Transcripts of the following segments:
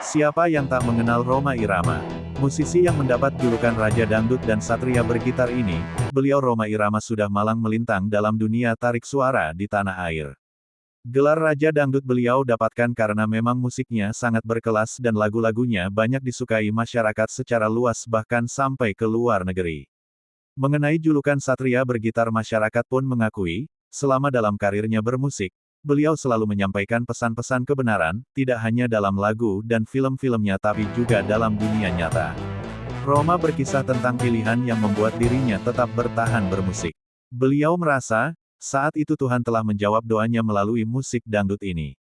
Siapa yang tak mengenal Rhoma Irama? Musisi yang mendapat julukan Raja Dangdut dan Satria Bergitar ini, beliau Rhoma Irama sudah malang melintang dalam dunia tarik suara di tanah air. Gelar Raja Dangdut beliau dapatkan karena memang musiknya sangat berkelas dan lagu-lagunya banyak disukai masyarakat secara luas bahkan sampai ke luar negeri. Mengenai julukan Satria Bergitar, masyarakat pun mengakui, selama dalam karirnya bermusik, beliau selalu menyampaikan pesan-pesan kebenaran, tidak hanya dalam lagu dan film-filmnya tapi juga dalam dunia nyata. Rhoma berkisah tentang pilihan yang membuat dirinya tetap bertahan bermusik. Beliau merasa, saat itu Tuhan telah menjawab doanya melalui musik dangdut ini.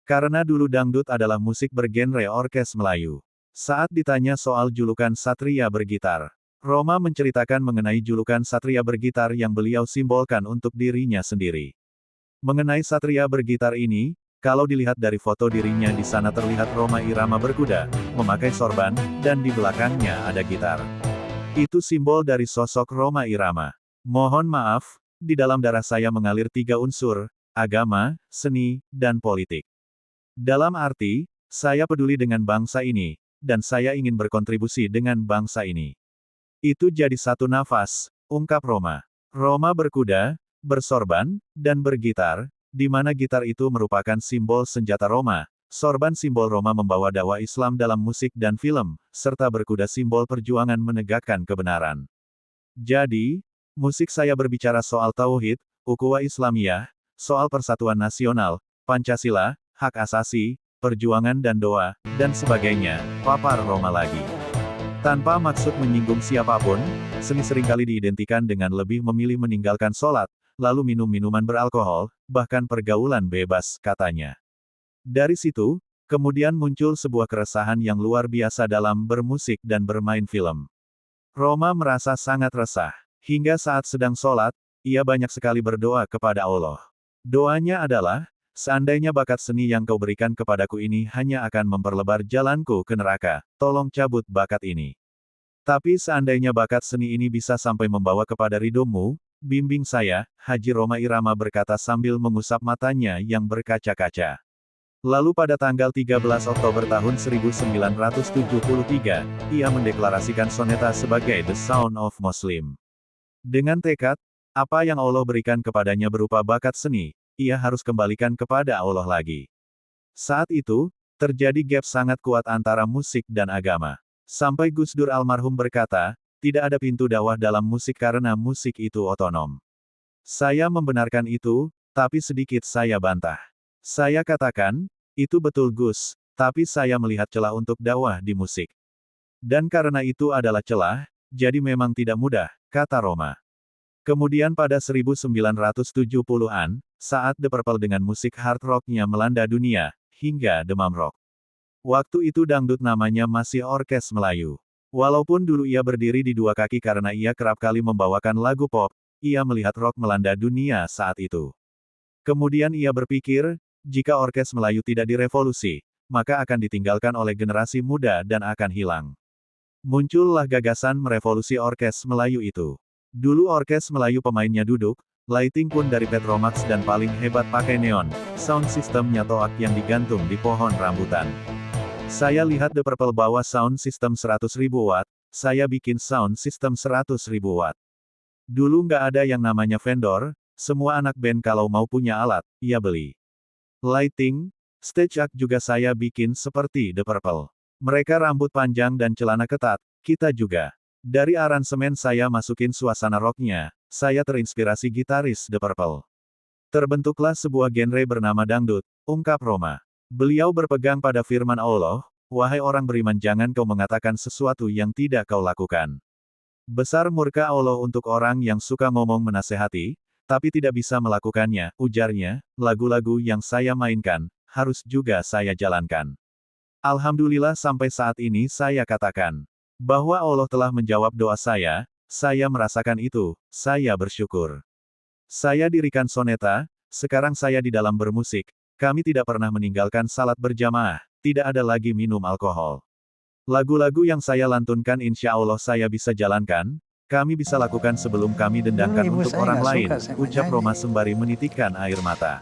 Karena dulu dangdut adalah musik bergenre orkes Melayu. Saat ditanya soal julukan Satria Bergitar, Rhoma menceritakan mengenai julukan Satria Bergitar yang beliau simbolkan untuk dirinya sendiri. Mengenai Satria Bergitar ini, kalau dilihat dari foto dirinya di sana terlihat Rhoma Irama berkuda, memakai sorban, dan di belakangnya ada gitar. Itu simbol dari sosok Rhoma Irama. Mohon maaf, di dalam darah saya mengalir 3 unsur, agama, seni, dan politik. Dalam arti, saya peduli dengan bangsa ini, dan saya ingin berkontribusi dengan bangsa ini. Itu jadi satu nafas, ungkap Rhoma. Rhoma berkuda, bersorban, dan bergitar, di mana gitar itu merupakan simbol senjata Rhoma, sorban simbol Rhoma membawa dakwah Islam dalam musik dan film, serta berkuda simbol perjuangan menegakkan kebenaran. Jadi, musik saya berbicara soal tauhid, ukhuwah Islamiyah, soal persatuan nasional, Pancasila, hak asasi, perjuangan dan doa, dan sebagainya, papar Rhoma lagi. Tanpa maksud menyinggung siapapun, seni seringkali diidentikan dengan lebih memilih meninggalkan sholat, lalu minum minuman beralkohol, bahkan pergaulan bebas, katanya. Dari situ, kemudian muncul sebuah keresahan yang luar biasa dalam bermusik dan bermain film. Rhoma merasa sangat resah. Hingga saat sedang sholat, ia banyak sekali berdoa kepada Allah. Doanya adalah, seandainya bakat seni yang kau berikan kepadaku ini hanya akan memperlebar jalanku ke neraka, tolong cabut bakat ini. Tapi seandainya bakat seni ini bisa sampai membawa kepada ridhomu, bimbing saya, Haji Rhoma Irama berkata sambil mengusap matanya yang berkaca-kaca. Lalu pada tanggal 13 Oktober tahun 1973, ia mendeklarasikan soneta sebagai The Sound of Muslim. Dengan tekad, apa yang Allah berikan kepadanya berupa bakat seni, ia harus kembalikan kepada Allah lagi. Saat itu, terjadi gap sangat kuat antara musik dan agama. Sampai Gus Dur almarhum berkata, tidak ada pintu dakwah dalam musik karena musik itu otonom. Saya membenarkan itu, tapi sedikit saya bantah. Saya katakan, itu betul Gus, tapi saya melihat celah untuk dakwah di musik. Dan karena itu adalah celah, jadi memang tidak mudah, kata Rhoma. Kemudian pada 1970-an, saat The Purple dengan musik hard rock-nya melanda dunia, hingga Demam Rock. Waktu itu dangdut namanya masih Orkes Melayu. Walaupun dulu ia berdiri di 2 kaki karena ia kerap kali membawakan lagu pop, ia melihat rock melanda dunia saat itu. Kemudian ia berpikir, jika Orkes Melayu tidak direvolusi, maka akan ditinggalkan oleh generasi muda dan akan hilang. Muncullah gagasan merevolusi Orkes Melayu itu. Dulu Orkes Melayu pemainnya duduk, lighting pun dari Petromax dan paling hebat pakai neon, sound systemnya toak yang digantung di pohon rambutan. Saya lihat The Purple bawa sound system 100.000 watt, saya bikin sound system 100.000 watt. Dulu nggak ada yang namanya vendor, semua anak band kalau mau punya alat, ia beli. Lighting, stage act juga saya bikin seperti The Purple. Mereka rambut panjang dan celana ketat, kita juga. Dari aransemen saya masukin suasana rocknya, saya terinspirasi gitaris The Purple. Terbentuklah sebuah genre bernama dangdut, ungkap Rhoma. Beliau berpegang pada firman Allah, wahai orang beriman jangan kau mengatakan sesuatu yang tidak kau lakukan. Besar murka Allah untuk orang yang suka ngomong menasehati, tapi tidak bisa melakukannya, ujarnya, lagu-lagu yang saya mainkan, harus juga saya jalankan. Alhamdulillah sampai saat ini saya katakan, bahwa Allah telah menjawab doa saya merasakan itu, saya bersyukur. Saya dirikan soneta, sekarang saya di dalam bermusik, kami tidak pernah meninggalkan salat berjamaah, tidak ada lagi minum alkohol. Lagu-lagu yang saya lantunkan insya Allah saya bisa jalankan, kami bisa lakukan sebelum kami dendangkan Dulu ibu untuk saya orang nggak lain, suka saya ucap nyanyi. Rhoma sembari menitikkan air mata.